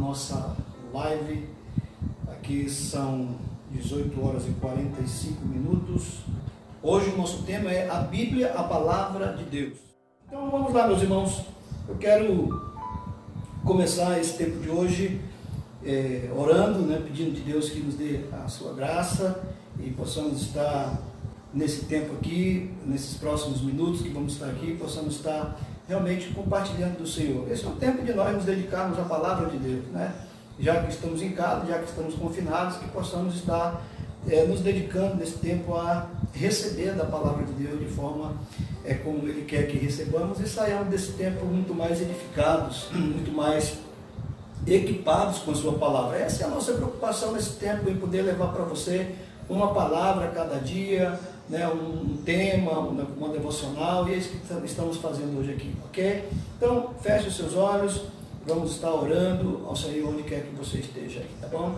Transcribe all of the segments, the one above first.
nossa live. Aqui são 18 horas e 45 minutos. Hoje o nosso tema é a Bíblia, a Palavra de Deus. Então vamos lá, meus irmãos. Eu quero começar esse tempo de hoje orando, pedindo de Deus que nos dê a sua graça e possamos estar nesse tempo aqui, nesses próximos minutos que vamos estar aqui, possamos estar realmente compartilhando do Senhor. Esse é o tempo de nós nos dedicarmos à Palavra de Deus, Já que estamos em casa, já que estamos confinados, que possamos estar nos dedicando nesse tempo a receber da Palavra de Deus de forma como Ele quer que recebamos e saiamos desse tempo muito mais edificados, muito mais equipados com a sua Palavra. Essa é a nossa preocupação nesse tempo, em poder levar para você uma palavra a cada dia, um tema, uma devocional, e é isso que estamos fazendo hoje aqui, ok? Então, feche os seus olhos, vamos estar orando ao Senhor onde quer que você esteja aí, tá bom?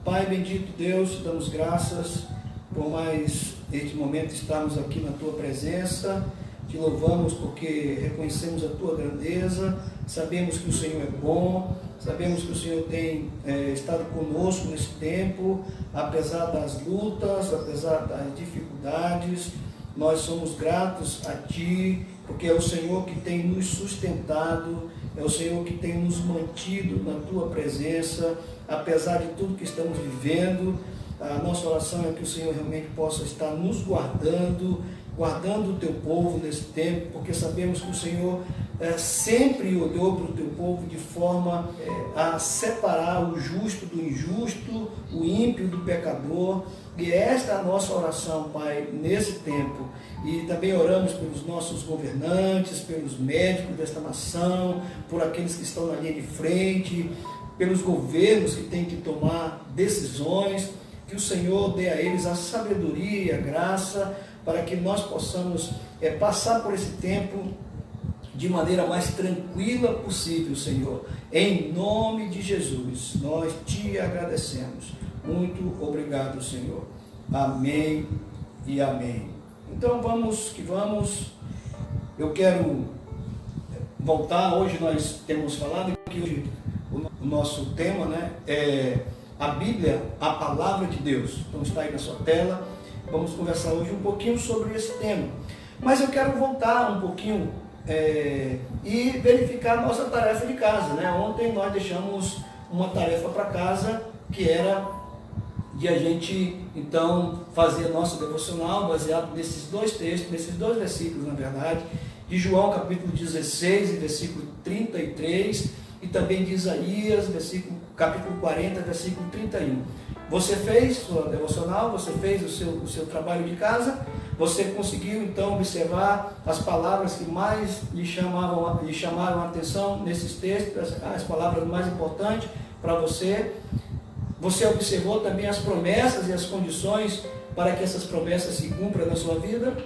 Pai bendito Deus, te damos graças por mais este momento estarmos aqui na Tua presença, te louvamos porque reconhecemos a Tua grandeza, sabemos que o Senhor é bom, sabemos que o Senhor tem estado conosco nesse tempo, apesar das lutas, apesar das dificuldades, nós somos gratos a Ti, porque é o Senhor que tem nos sustentado, é o Senhor que tem nos mantido na Tua presença, apesar de tudo que estamos vivendo. A nossa oração é que o Senhor realmente possa estar nos guardando o Teu povo nesse tempo, porque sabemos que o Senhor sempre olhou para o Teu povo de forma a separar o justo do injusto, o ímpio do pecador, e esta é a nossa oração, Pai, nesse tempo. E também oramos pelos nossos governantes, pelos médicos desta nação, por aqueles que estão na linha de frente, pelos governos que têm que tomar decisões, que o Senhor dê a eles a sabedoria e a graça, para que nós possamos passar por esse tempo de maneira mais tranquila possível, Senhor. Em nome de Jesus, nós te agradecemos. Muito obrigado, Senhor. Amém e amém. Então vamos que vamos. Eu quero voltar. Hoje nós temos falado que hoje o nosso tema é a Bíblia, a Palavra de Deus. Então está aí na sua tela. Vamos conversar hoje um pouquinho sobre esse tema. Mas eu quero voltar um pouquinho e verificar a nossa tarefa de casa. Ontem nós deixamos uma tarefa para casa, que era de a gente, então, fazer a nossa devocional baseado nesses dois textos, nesses dois versículos, na verdade, de João capítulo 16, versículo 33, e também de Isaías, capítulo 40, versículo 31. Você fez sua devocional, você fez o seu trabalho de casa, você conseguiu então observar as palavras que mais lhe chamaram a atenção nesses textos, as palavras mais importantes para você. Você observou também as promessas e as condições para que essas promessas se cumpram na sua vida?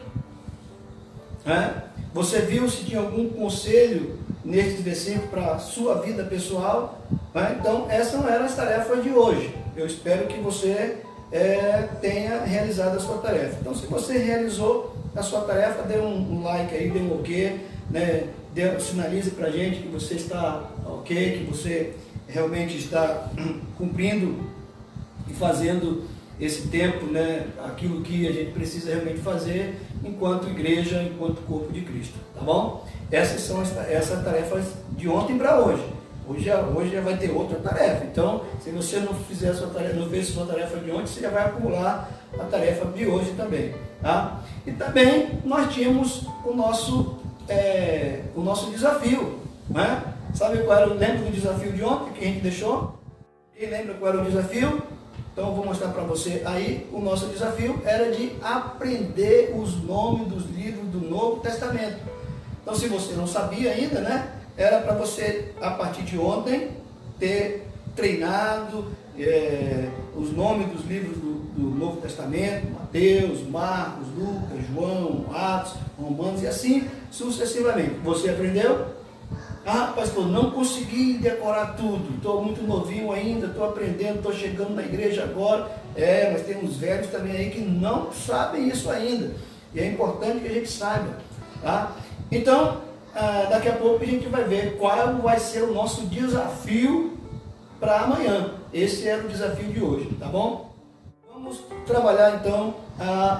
Você viu se tinha algum conselho nesses versículos para a sua vida pessoal? Então, essas não eram as tarefas de hoje. Eu espero que você tenha realizado a sua tarefa. Então, se você realizou a sua tarefa, dê um like aí, dê um ok, sinalize para a gente que você está ok, que você realmente está cumprindo e fazendo esse tempo, aquilo que a gente precisa realmente fazer enquanto igreja, enquanto corpo de Cristo, tá bom? Essas são essas tarefas de ontem para hoje. Hoje já vai ter outra tarefa. Então, se você não fizer a sua tarefa, não fez a sua tarefa de ontem, você já vai acumular a tarefa de hoje também, tá? E também nós tínhamos o nosso desafio, Sabe qual era? Lembra do desafio de ontem que a gente deixou? Quem lembra qual era o desafio? Então eu vou mostrar para você aí. O nosso desafio era de aprender os nomes dos livros do Novo Testamento. Então, se você não sabia ainda, era para você, a partir de ontem, ter treinado os nomes dos livros do Novo Testamento: Mateus, Marcos, Lucas, João, Atos, Romanos e assim sucessivamente. Você aprendeu? Pastor, não consegui decorar tudo, estou muito novinho ainda, estou aprendendo, estou chegando na igreja agora. Mas tem uns velhos também aí que não sabem isso ainda, e é importante que a gente saiba, tá? Então, daqui a pouco a gente vai ver qual vai ser o nosso desafio para amanhã. Esse era o desafio de hoje, tá bom? Vamos trabalhar então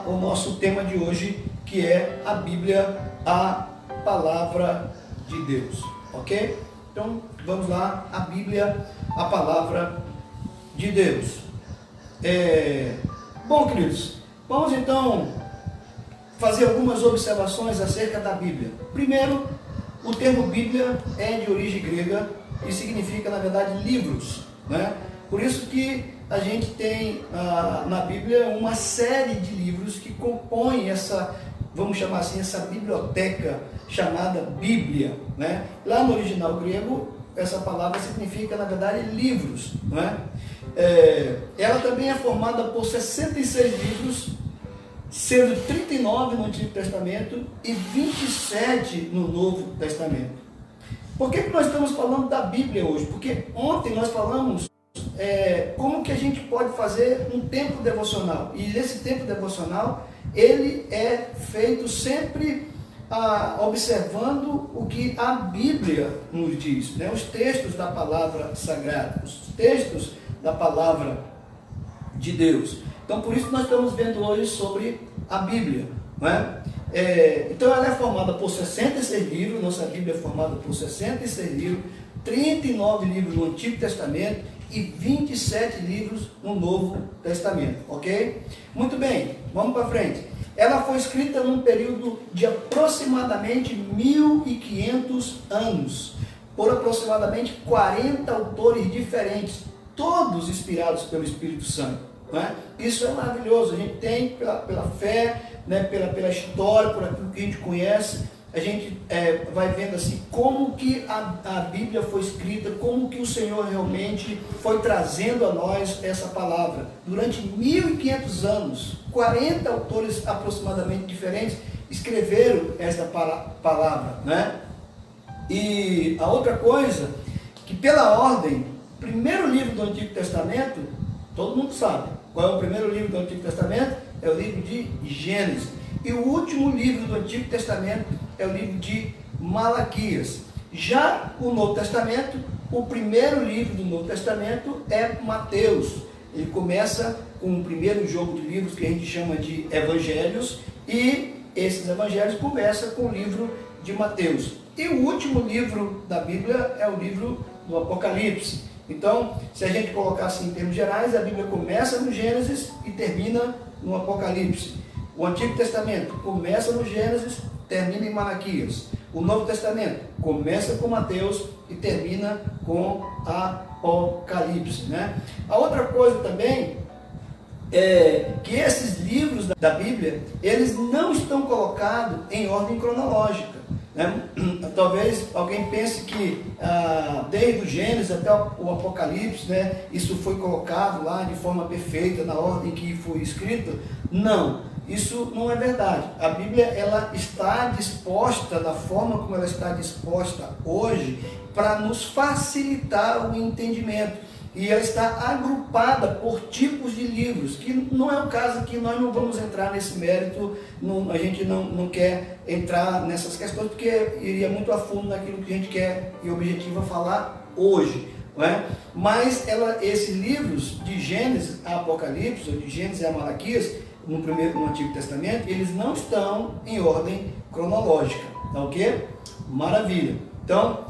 o nosso tema de hoje, que é a Bíblia, a Palavra de Deus, ok? Então vamos lá, a Bíblia, a Palavra de Deus. Bom, queridos, vamos então fazer algumas observações acerca da Bíblia. Primeiro, o termo Bíblia é de origem grega e significa, na verdade, livros, né? Por isso que a gente tem na Bíblia uma série de livros que compõem essa, vamos chamar assim, essa biblioteca chamada Bíblia, né? Lá no original grego, essa palavra significa, na verdade, livros, né? Ela também é formada por 66 livros, sendo 39 no Antigo Testamento e 27 no Novo Testamento. Por que nós estamos falando da Bíblia hoje? Porque ontem nós falamos como que a gente pode fazer um tempo devocional. E esse tempo devocional, ele é feito sempre observando o que a Bíblia nos diz, né? Os textos da palavra sagrada, os textos da palavra de Deus. Então, por isso nós estamos vendo hoje sobre a Bíblia, não é? Então, ela é formada por 66 livros, nossa Bíblia é formada por 66 livros, 39 livros no Antigo Testamento e 27 livros no Novo Testamento, ok? Muito bem, vamos para frente. Ela foi escrita num período de aproximadamente 1500 anos, por aproximadamente 40 autores diferentes, todos inspirados pelo Espírito Santo. Isso é maravilhoso. A gente tem pela fé, né, pela história, por aquilo que a gente conhece, a gente vai vendo assim como que a Bíblia foi escrita, como que o Senhor realmente foi trazendo a nós essa palavra. Durante 1500 anos, 40 autores aproximadamente diferentes escreveram essa palavra, né? E a outra coisa, que pela ordem, o primeiro livro do Antigo Testamento, todo mundo sabe qual é o primeiro livro do Antigo Testamento? É o livro de Gênesis. E o último livro do Antigo Testamento é o livro de Malaquias. Já o Novo Testamento, o primeiro livro do Novo Testamento é Mateus. Ele começa com o primeiro jogo de livros que a gente chama de Evangelhos, e esses Evangelhos começam com o livro de Mateus. E o último livro da Bíblia é o livro do Apocalipse. Então, se a gente colocar assim em termos gerais, a Bíblia começa no Gênesis e termina no Apocalipse. O Antigo Testamento começa no Gênesis, termina em Malaquias. O Novo Testamento começa com Mateus e termina com Apocalipse, né? A outra coisa também é que esses livros da Bíblia, eles não estão colocados em ordem cronológica, né? Talvez alguém pense que desde o Gênesis até o Apocalipse, né, isso foi colocado lá de forma perfeita, na ordem que foi escrito. Não, isso não é verdade. A Bíblia, ela está disposta da forma como ela está disposta hoje para nos facilitar o entendimento. E ela está agrupada por tipos de livros, que não é o caso aqui, nós não vamos entrar nesse mérito, a gente não quer entrar nessas questões, porque iria muito a fundo naquilo que a gente quer e objetiva falar hoje, não é? Mas esses livros de Gênesis a Apocalipse, ou de Gênesis a Malaquias, no Antigo Testamento, eles não estão em ordem cronológica, tá ok? Maravilha. Então,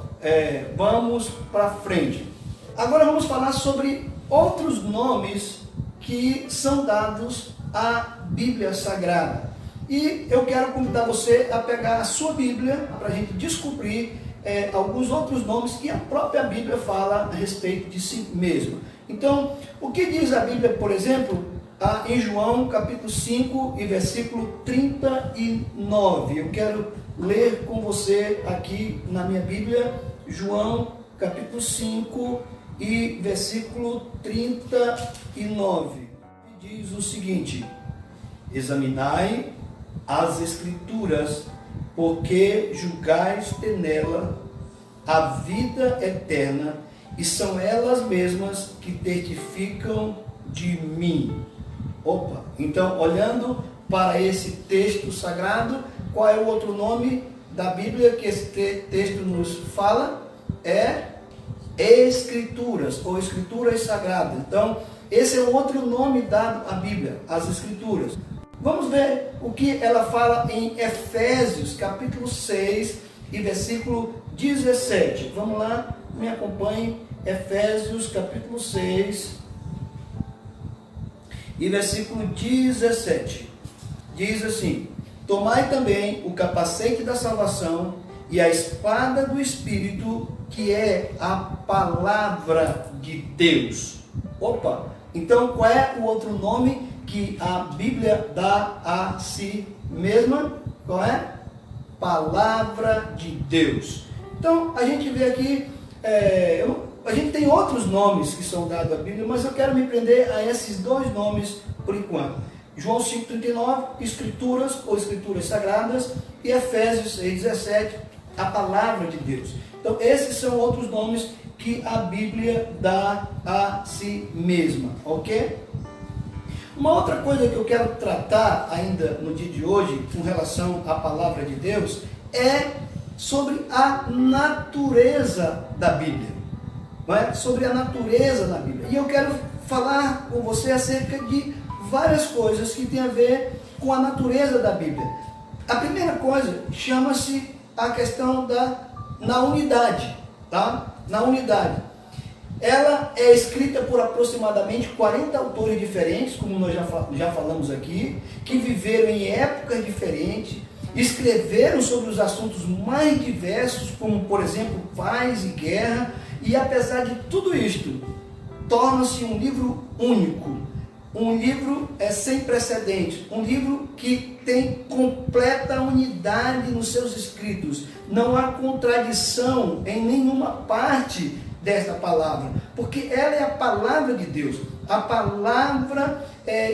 vamos para frente. Agora vamos falar sobre outros nomes que são dados à Bíblia Sagrada. E eu quero convidar você a pegar a sua Bíblia para a gente descobrir alguns outros nomes que a própria Bíblia fala a respeito de si mesma. Então, o que diz a Bíblia, por exemplo, em João capítulo 5 e versículo 39. Eu quero ler com você aqui na minha Bíblia, João capítulo 5 e versículo 39. Diz o seguinte: examinai as Escrituras, porque julgais ter nela a vida eterna, e são elas mesmas que testificam de mim. Opa, então, olhando para esse texto sagrado, qual é o outro nome da Bíblia que esse texto nos fala? É Escrituras, ou Escrituras Sagradas. Então, esse é um outro nome dado à Bíblia, as Escrituras. Vamos ver o que ela fala em Efésios, capítulo 6 e versículo 17. Vamos lá, me acompanhe. Efésios, capítulo 6 e versículo 17. Diz assim: tomai também o capacete da salvação e a espada do Espírito, que é a palavra de Deus. Opa! Então, qual é o outro nome que a Bíblia dá a si mesma? Qual é? Palavra de Deus. Então, a gente vê aqui, a gente tem outros nomes que são dados à Bíblia, mas eu quero me prender a esses dois nomes por enquanto. João 5,39, Escrituras ou Escrituras Sagradas, e Efésios 6,17, a palavra de Deus. Então, esses são outros nomes que a Bíblia dá a si mesma, ok? Uma outra coisa que eu quero tratar ainda no dia de hoje, com relação à palavra de Deus, é sobre a natureza da Bíblia. Não é? Sobre a natureza da Bíblia. E eu quero falar com você acerca de várias coisas que tem a ver com a natureza da Bíblia. A primeira coisa chama-se a questão na unidade, tá? Na unidade. Ela é escrita por aproximadamente 40 autores diferentes, como nós já falamos aqui, que viveram em épocas diferentes, escreveram sobre os assuntos mais diversos, como, por exemplo, paz e guerra, e apesar de tudo isto, torna-se um livro único, um livro sem precedentes, um livro que tem completa unidade nos seus escritos. Não há contradição em nenhuma parte desta palavra, porque ela é a palavra de Deus, a palavra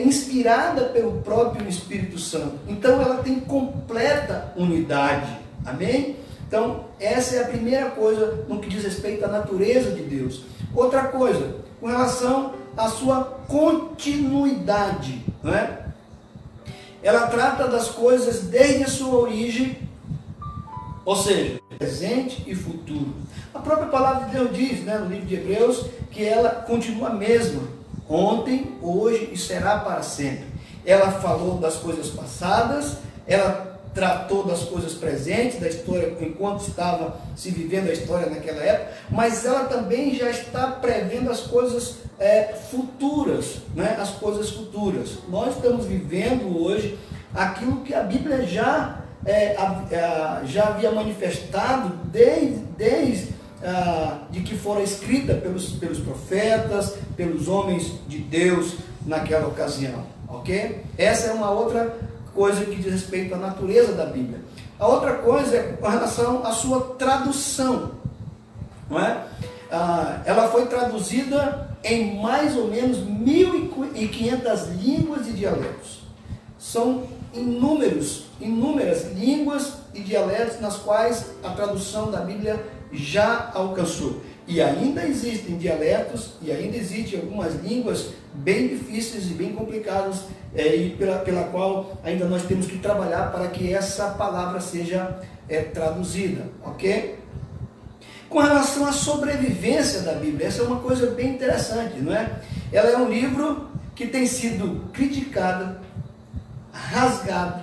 inspirada pelo próprio Espírito Santo. Então ela tem completa unidade, amém? Então essa é a primeira coisa no que diz respeito à natureza de Deus. Outra coisa, com relação à sua continuidade, não é? Ela trata das coisas desde a sua origem, ou seja, presente e futuro. A própria palavra de Deus diz, no livro de Hebreus, que ela continua a mesma, ontem, hoje e será para sempre. Ela falou das coisas passadas, ela tratou das coisas presentes, da história, enquanto estava se vivendo a história naquela época, mas ela também já está prevendo as coisas futuras, as coisas futuras. Nós estamos vivendo hoje aquilo que a Bíblia já havia manifestado desde de que fora escrita pelos profetas, pelos homens de Deus naquela ocasião, ok? Essa é uma outra coisa que diz respeito à natureza da Bíblia. A outra coisa é com relação à sua tradução, não é? Ela foi traduzida em mais ou menos 1.500 línguas e dialetos. São inúmeras línguas e dialetos nas quais a tradução da Bíblia já alcançou. E ainda existem dialetos e ainda existem algumas línguas bem difíceis e bem complicadas, e pela qual ainda nós temos que trabalhar para que essa palavra seja traduzida, ok? Com relação à sobrevivência da Bíblia, essa é uma coisa bem interessante, não é? Ela é um livro que tem sido criticado, rasgado,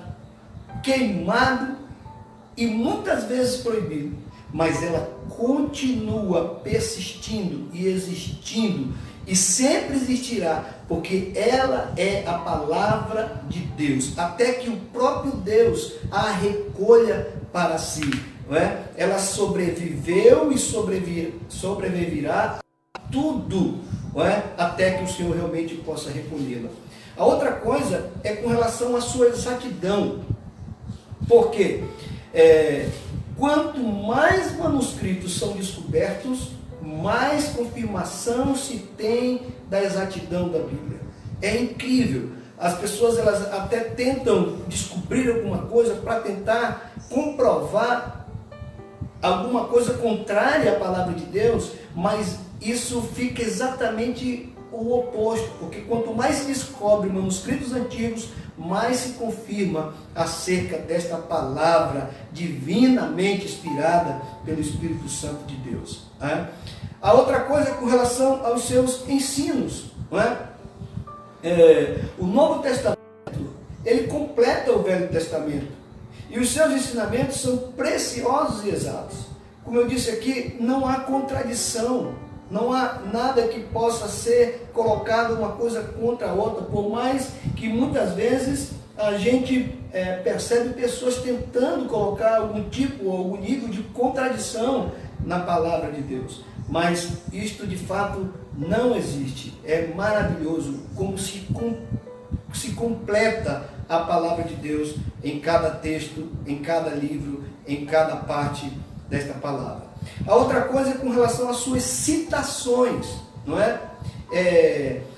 queimado e muitas vezes proibido, mas ela continua persistindo e existindo e sempre existirá, porque ela é a palavra de Deus, até que o próprio Deus a recolha para si, não é? Ela sobreviveu e sobreviverá a tudo, não é? Até que o Senhor realmente possa recolhê-la. A outra coisa é com relação à sua exatidão, porque quanto mais manuscritos são descobertos, mais confirmação se tem da exatidão da Bíblia. É incrível. As pessoas elas até tentam descobrir alguma coisa para tentar comprovar alguma coisa contrária à palavra de Deus, mas isso fica exatamente o oposto, porque quanto mais se descobre manuscritos antigos, mais se confirma acerca desta palavra divinamente inspirada pelo Espírito Santo de Deus. A outra coisa é com relação aos seus ensinos. O Novo Testamento, ele completa o Velho Testamento, e os seus ensinamentos são preciosos e exatos. Como eu disse aqui, não há contradição, não há nada que possa ser colocado uma coisa contra a outra, por mais que muitas vezes a gente percebe pessoas tentando colocar algum tipo, algum nível de contradição na palavra de Deus. Mas isto de fato não existe. É maravilhoso como se completa a palavra de Deus em cada texto, em cada livro, em cada parte desta palavra. A outra coisa é com relação às suas citações, não é?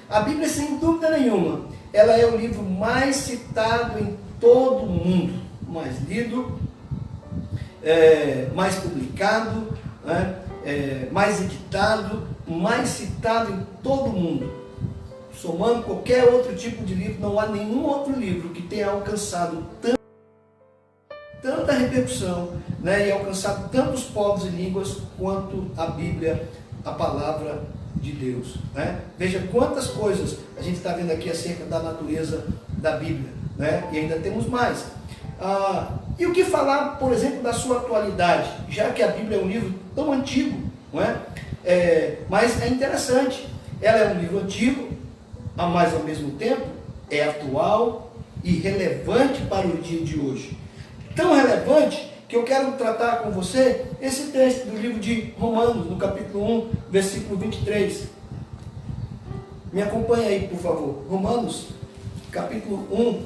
A Bíblia, sem dúvida nenhuma, ela é o livro mais citado em todo o mundo, mais lido, mais publicado, mais editado, mais citado em todo o mundo. Somando qualquer outro tipo de livro, não há nenhum outro livro que tenha alcançado tanta repercussão, e alcançado tantos povos e línguas quanto a Bíblia, a palavra de Deus. Veja quantas coisas a gente está vendo aqui acerca da natureza da Bíblia, e ainda temos mais. E o que falar, por exemplo, da sua atualidade, já que a Bíblia é um livro tão antigo, mas é interessante, ela é um livro antigo, mas ao mesmo tempo é atual e relevante para o dia de hoje. Tão relevante que eu quero tratar com você esse texto do livro de Romanos, no capítulo 1, versículo 23. Me acompanha aí, por favor. Romanos, capítulo 1.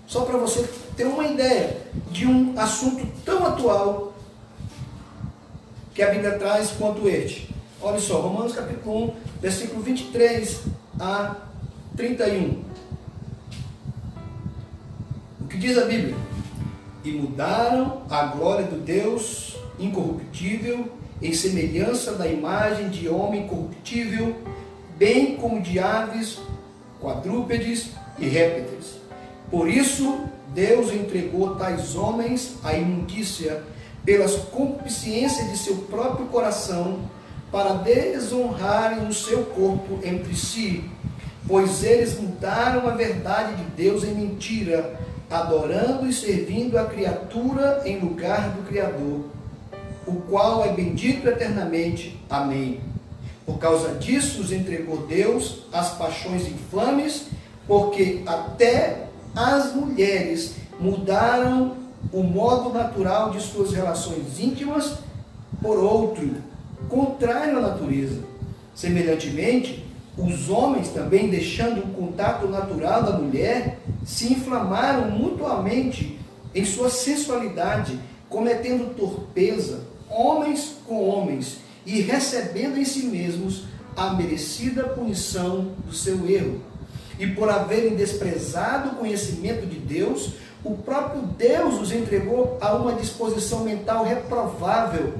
Só para você ter uma ideia de um assunto tão atual que a Bíblia traz quanto este. Olha só, Romanos capítulo 1, versículo 23 a 31. O que diz a Bíblia? E mudaram a glória do Deus incorruptível em semelhança da imagem de homem corruptível, bem como de aves, quadrúpedes e répteis. Por isso, Deus entregou tais homens à imundícia pelas concupiscências de seu próprio coração, para desonrarem o seu corpo entre si, pois eles mudaram a verdade de Deus em mentira, adorando e servindo a criatura em lugar do Criador, o qual é bendito eternamente. Amém. Por causa disso os entregou Deus às paixões infames, porque até as mulheres mudaram o modo natural de suas relações íntimas por outro, contrário à natureza. Semelhantemente, os homens também, deixando o contato natural da mulher, se inflamaram mutuamente em sua sensualidade, cometendo torpeza, homens com homens, e recebendo em si mesmos a merecida punição do seu erro. E por haverem desprezado o conhecimento de Deus, o próprio Deus os entregou a uma disposição mental reprovável,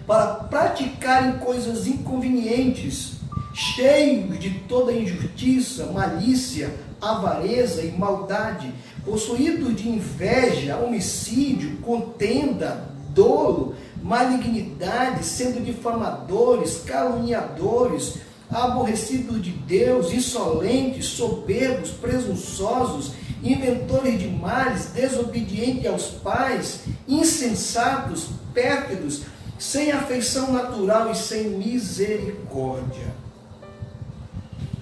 para praticarem coisas inconvenientes, cheios de toda injustiça, malícia, avareza e maldade, possuídos de inveja, homicídio, contenda, dolo, malignidade, sendo difamadores, caluniadores, aborrecidos de Deus, insolentes, soberbos, presunçosos, inventores de males, desobedientes aos pais, insensatos, pérfidos, sem afeição natural e sem misericórdia.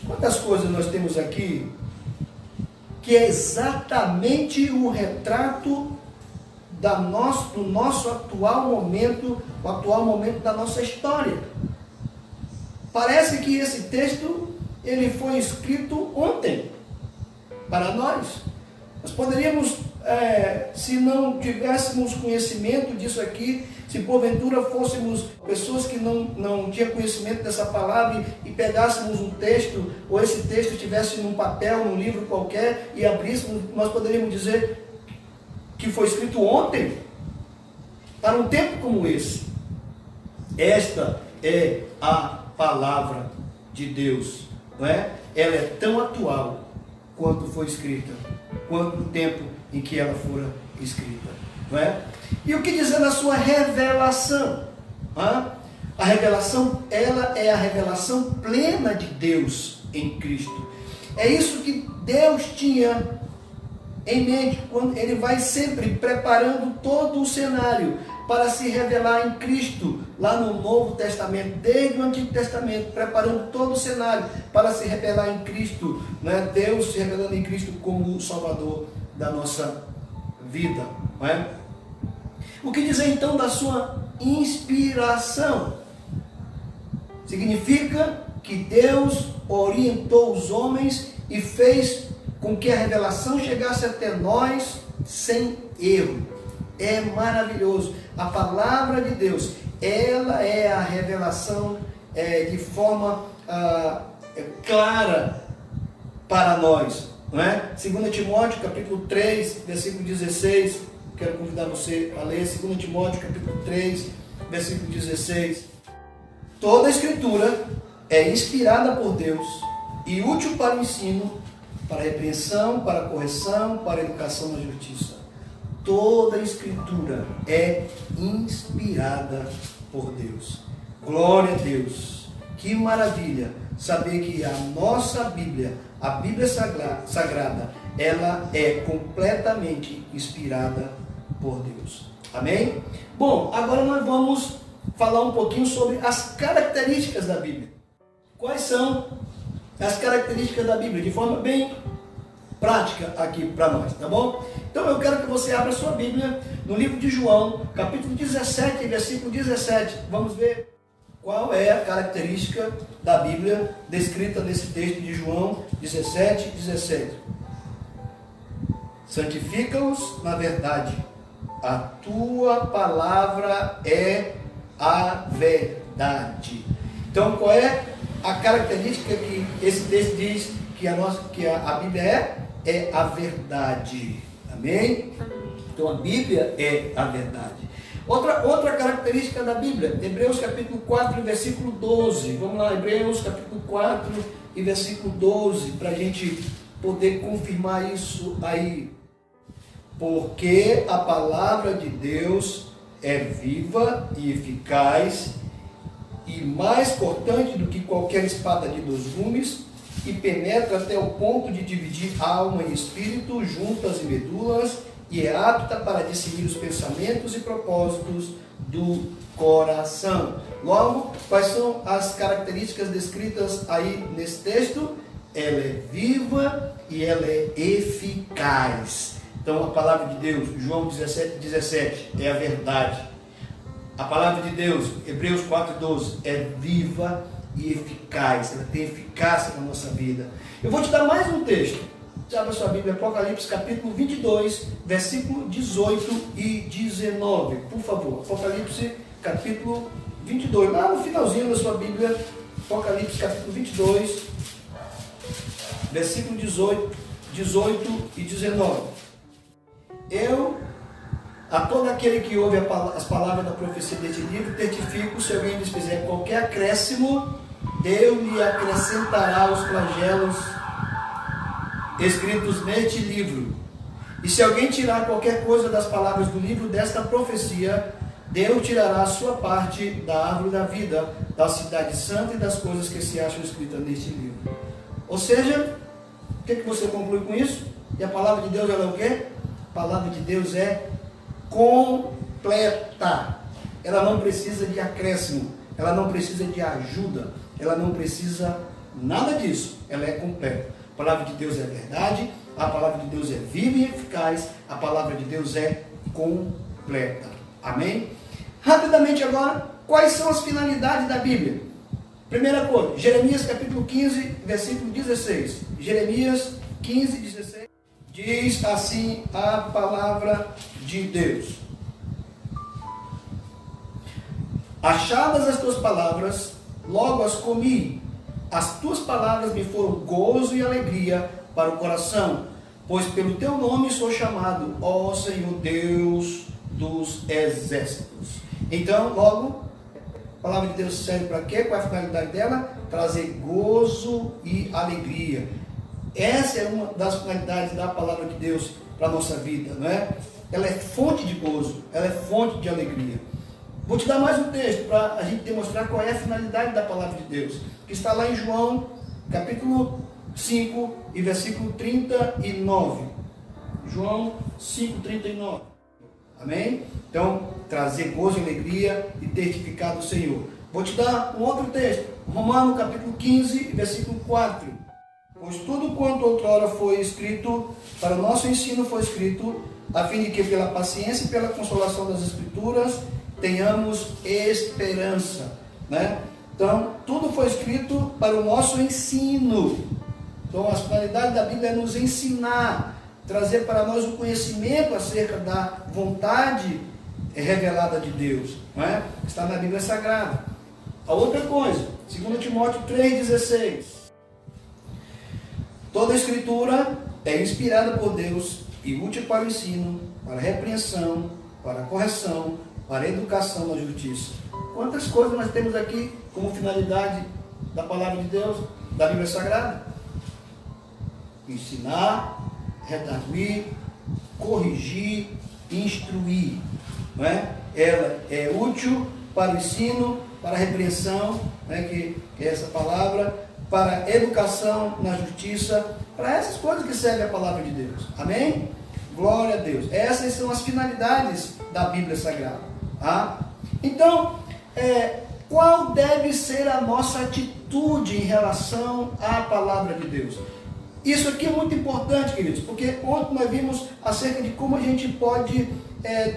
Quantas coisas nós temos aqui que é exatamente o retrato do nosso atual momento, o atual momento da nossa história. Parece que esse texto ele foi escrito ontem para nós. Nós poderíamos, se não tivéssemos conhecimento disso aqui, se porventura fôssemos pessoas que não tinham conhecimento dessa palavra e pegássemos um texto, ou esse texto estivesse num papel, num livro qualquer, e abríssemos, nós poderíamos dizer que foi escrito ontem, para um tempo como esse. Esta é a palavra de Deus, não é? Ela é tão atual quanto foi escrita, quanto no tempo em que ela fora escrita, não é? E o que dizer da sua revelação? A revelação, ela é a revelação plena de Deus em Cristo. É isso que Deus tinha em mente quando Ele vai sempre preparando todo o cenário para se revelar em Cristo, lá no Novo Testamento, desde o Antigo Testamento, preparando todo o cenário para se revelar em Cristo, né? Deus se revelando em Cristo como o Salvador da nossa vida, não é? O que dizer então da sua inspiração? Significa que Deus orientou os homens e fez com que a revelação chegasse até nós sem erro. É maravilhoso. A palavra de Deus, ela é a revelação de forma clara para nós, não é? 2 Timóteo capítulo 3, versículo 16, quero convidar você a ler 2 Timóteo capítulo 3, versículo 16. Toda a escritura é inspirada por Deus e útil para o ensino, para a repreensão, para a correção, para a educação na justiça. Toda a escritura é inspirada por Deus. Glória a Deus. Que maravilha saber que a nossa Bíblia, a Bíblia Sagrada, ela é completamente inspirada por Deus. Amém? Bom, agora nós vamos falar um pouquinho sobre as características da Bíblia. Quais são as características da Bíblia? De forma bem prática aqui para nós, tá bom? Então eu quero que você abra sua Bíblia no livro de João, capítulo 17, versículo 17. Vamos ver qual é a característica da Bíblia descrita nesse texto de João 17, 17. Santifica-os na verdade, a tua palavra é a verdade. Então qual é a característica que esse texto diz que a Bíblia é a verdade. Amém? Então a Bíblia é a verdade. Outra característica da Bíblia, Hebreus capítulo 4, versículo 12. Vamos lá, Hebreus capítulo 4 e versículo 12, para a gente poder confirmar isso aí. Porque a palavra de Deus é viva e eficaz e mais cortante do que qualquer espada de 2 gumes, e penetra até o ponto de dividir alma e espírito, juntas e medulas, e é apta para discernir os pensamentos e propósitos do coração. Logo, quais são as características descritas aí nesse texto? Ela é viva e ela é eficaz. Então a palavra de Deus, João 17, 17, é a verdade. A palavra de Deus, Hebreus 4, 12, é viva e eficaz, ela tem eficácia na nossa vida. Eu vou te dar mais um texto. Abra sua Bíblia, Apocalipse capítulo 22, versículo 18 e 19. Por favor, Apocalipse capítulo 22, lá no finalzinho da sua Bíblia, Apocalipse capítulo 22, versículo 18 e 19. A todo aquele que ouve as palavras da profecia deste livro, testifico, se alguém lhes fizer qualquer acréscimo, Deus lhe acrescentará os flagelos escritos neste livro. E se alguém tirar qualquer coisa das palavras do livro desta profecia, Deus tirará a sua parte da árvore da vida, da cidade santa e das coisas que se acham escritas neste livro. Ou seja, o que você conclui com isso? E a palavra de Deus ela é o quê? A palavra de Deus é completa. Ela não precisa de acréscimo, ela não precisa de ajuda, ela não precisa nada disso. Ela é completa. A palavra de Deus é verdade, a palavra de Deus é viva e eficaz, a palavra de Deus é completa. Amém? Rapidamente agora, quais são as finalidades da Bíblia? Primeira coisa, Jeremias capítulo 15, versículo 16. Jeremias 15, 16. Diz assim a palavra de Deus: achadas as tuas palavras, logo as comi. As tuas palavras me foram gozo e alegria para o coração, pois pelo teu nome sou chamado, ó Senhor Deus dos exércitos. Então, logo, palavra de Deus serve para quê? Qual é a finalidade dela? Trazer gozo e alegria. Essa é uma das finalidades da palavra de Deus para a nossa vida, não é? Ela é fonte de gozo, ela é fonte de alegria. Vou te dar mais um texto para a gente demonstrar qual é a finalidade da palavra de Deus, que está lá em João, capítulo 5 e versículo 39. João 5, 39. Amém? Então, trazer gozo e alegria e testificar do Senhor. Vou te dar um outro texto, Romanos capítulo 15, versículo 4. Pois tudo quanto outrora foi escrito, para o nosso ensino foi escrito, a fim de que pela paciência e pela consolação das Escrituras tenhamos esperança, né? Então, tudo foi escrito para o nosso ensino. Então, a finalidade da Bíblia é nos ensinar, trazer para nós o conhecimento acerca da vontade revelada de Deus, não é? Está na Bíblia Sagrada. A outra coisa, 2 Timóteo 3,16. Toda a Escritura é inspirada por Deus e útil para o ensino, para a repreensão, para a correção, para a educação na justiça. Quantas coisas nós temos aqui como finalidade da palavra de Deus, da Bíblia Sagrada? Ensinar, redarguir, corrigir, instruir. Não é? Ela é útil para o ensino, para a repreensão, né, que é essa palavra, para a educação na justiça, para essas coisas que serve a palavra de Deus. Amém? Glória a Deus. Essas são as finalidades da Bíblia Sagrada. Tá? Então, qual deve ser a nossa atitude em relação à palavra de Deus? Isso aqui é muito importante, queridos, porque ontem nós vimos acerca de como a gente pode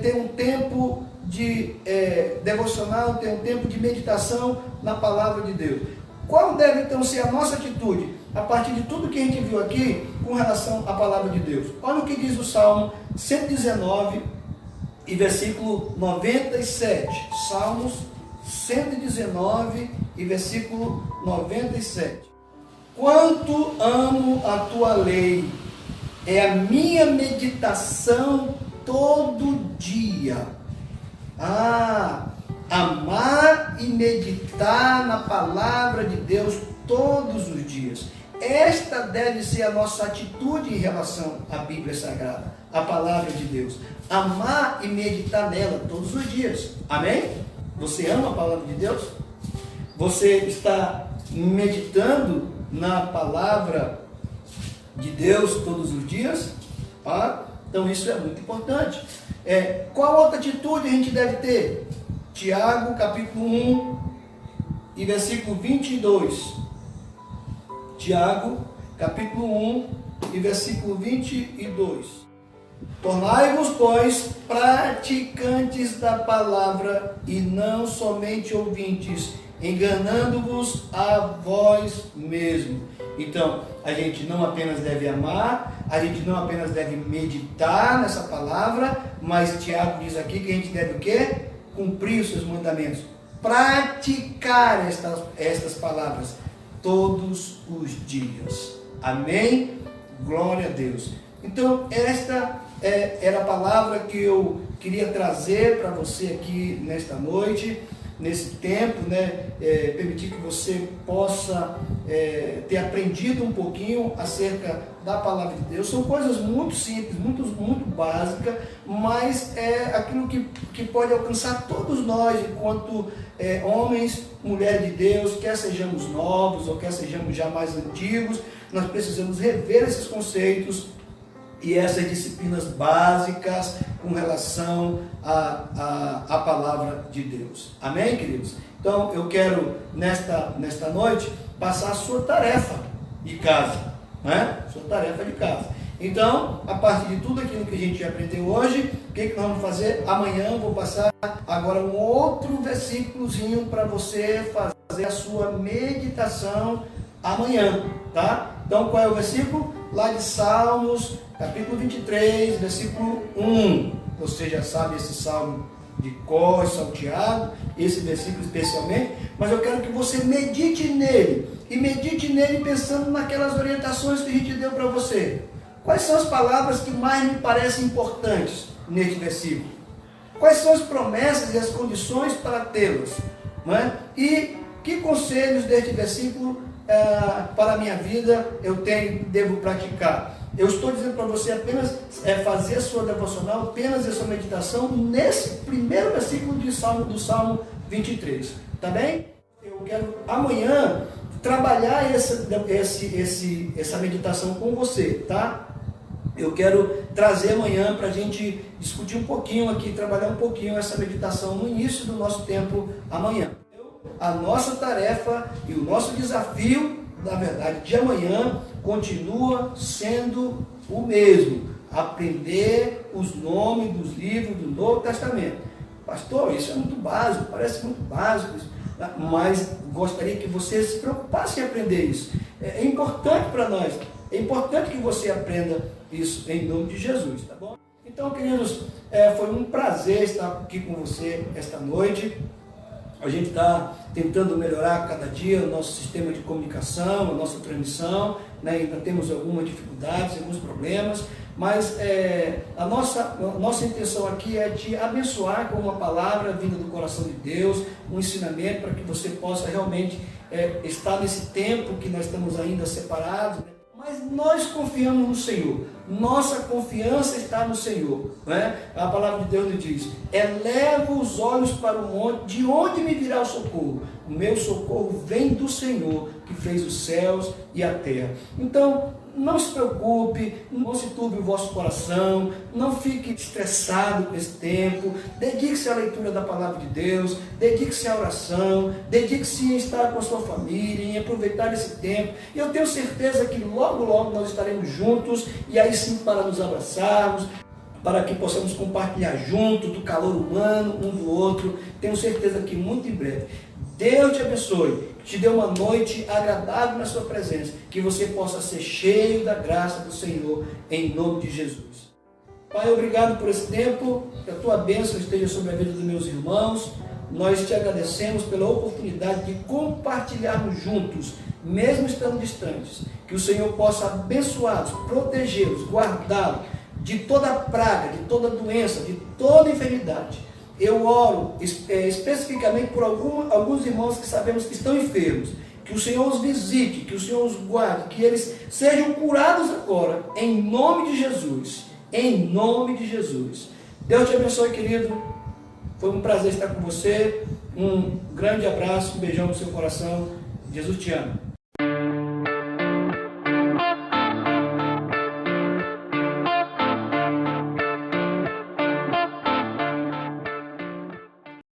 ter um tempo de devocional, ter um tempo de meditação na palavra de Deus. Qual deve então ser a nossa atitude a partir de tudo que a gente viu aqui com relação à palavra de Deus? Olha o que diz o Salmo 119 e versículo 97. Salmos 119 e versículo 97. Quanto amo a tua lei, é a minha meditação todo dia. Amar e meditar na palavra de Deus todos os dias. Esta deve ser a nossa atitude em relação à Bíblia Sagrada, à palavra de Deus. Amar e meditar nela todos os dias. Amém? Você ama a palavra de Deus? Você está meditando na palavra de Deus todos os dias? Então isso é muito importante. Qual outra atitude a gente deve ter? Tiago capítulo 1 e versículo 22. Tiago capítulo 1 e versículo 22. Tornai-vos, pois, praticantes da palavra e não somente ouvintes, enganando-vos a vós mesmos. Então, a gente não apenas deve amar, a gente não apenas deve meditar nessa palavra, mas Tiago diz aqui que a gente deve o quê? Cumprir os seus mandamentos, praticar estas palavras todos os dias. Amém? Glória a Deus. Então, esta era a palavra que eu queria trazer para você aqui nesta noite, nesse tempo, né? Permitir que você possa ter aprendido um pouquinho acerca da palavra de Deus. São coisas muito simples, muito básicas, mas é aquilo que pode alcançar todos nós, enquanto homens, mulheres de Deus, quer sejamos novos ou quer sejamos já mais antigos. Nós precisamos rever esses conceitos e essas disciplinas básicas com relação à palavra de Deus. Amém, queridos? Então, eu quero, nesta noite, passar a sua tarefa de casa, né? Sua tarefa de casa. Então, a partir de tudo aquilo que a gente aprendeu hoje, o que nós vamos fazer? Amanhã eu vou passar agora um outro versículozinho para você fazer a sua meditação amanhã, tá? Então, qual é o versículo? Lá de Salmos, capítulo 23, versículo 1. Você já sabe esse salmo de cor e salteado, esse versículo especialmente, mas eu quero que você medite nele, e medite nele pensando naquelas orientações que a gente deu para você. Quais são as palavras que mais me parecem importantes neste versículo? Quais são as promessas e as condições para tê-las? não é? E que conselhos deste versículo para a minha vida devo praticar? Eu estou dizendo para você apenas fazer a sua devocional, apenas a sua meditação nesse primeiro versículo do Salmo 23, tá bem? Eu quero amanhã trabalhar essa meditação com você, tá? Eu quero trazer amanhã para a gente discutir um pouquinho aqui, trabalhar um pouquinho essa meditação no início do nosso tempo amanhã. A nossa tarefa e o nosso desafio, na verdade, de amanhã, continua sendo o mesmo: aprender os nomes dos livros do Novo Testamento. Pastor, isso é muito básico, parece muito básico, mas gostaria que você se preocupasse em aprender isso. É importante para nós, é importante que você aprenda isso em nome de Jesus, tá bom? Então, queridos, foi um prazer estar aqui com você esta noite. A gente está tentando melhorar cada dia o nosso sistema de comunicação, a nossa transmissão, né? Ainda temos algumas dificuldades, alguns problemas, mas a nossa intenção aqui é te abençoar com uma palavra vinda do coração de Deus, um ensinamento para que você possa realmente estar nesse tempo que nós estamos ainda separados, né? Mas nós confiamos no Senhor, nossa confiança está no Senhor, né? A palavra de Deus nos diz: eleva os olhos para o monte, de onde me virá o socorro? O meu socorro vem do Senhor, que fez os céus e a terra. Então, não se preocupe, não se turbe o vosso coração, não fique estressado com esse tempo, dedique-se à leitura da palavra de Deus, dedique-se à oração, dedique-se em estar com a sua família, em aproveitar esse tempo. E eu tenho certeza que logo, logo nós estaremos juntos, e aí sim para nos abraçarmos, para que possamos compartilhar junto do calor humano um do outro. Tenho certeza que muito em breve. Deus te abençoe, te dê uma noite agradável na sua presença, que você possa ser cheio da graça do Senhor, em nome de Jesus. Pai, obrigado por esse tempo, que a tua bênção esteja sobre a vida dos meus irmãos. Nós te agradecemos pela oportunidade de compartilharmos juntos, mesmo estando distantes, que o Senhor possa abençoá-los, protegê-los, guardá-los de toda praga, de toda doença, de toda enfermidade. Eu oro especificamente por alguns irmãos que sabemos que estão enfermos, que o Senhor os visite, que o Senhor os guarde, que eles sejam curados agora, em nome de Jesus, em nome de Jesus. Deus te abençoe, querido, foi um prazer estar com você, um grande abraço, um beijão no seu coração, Jesus te ama.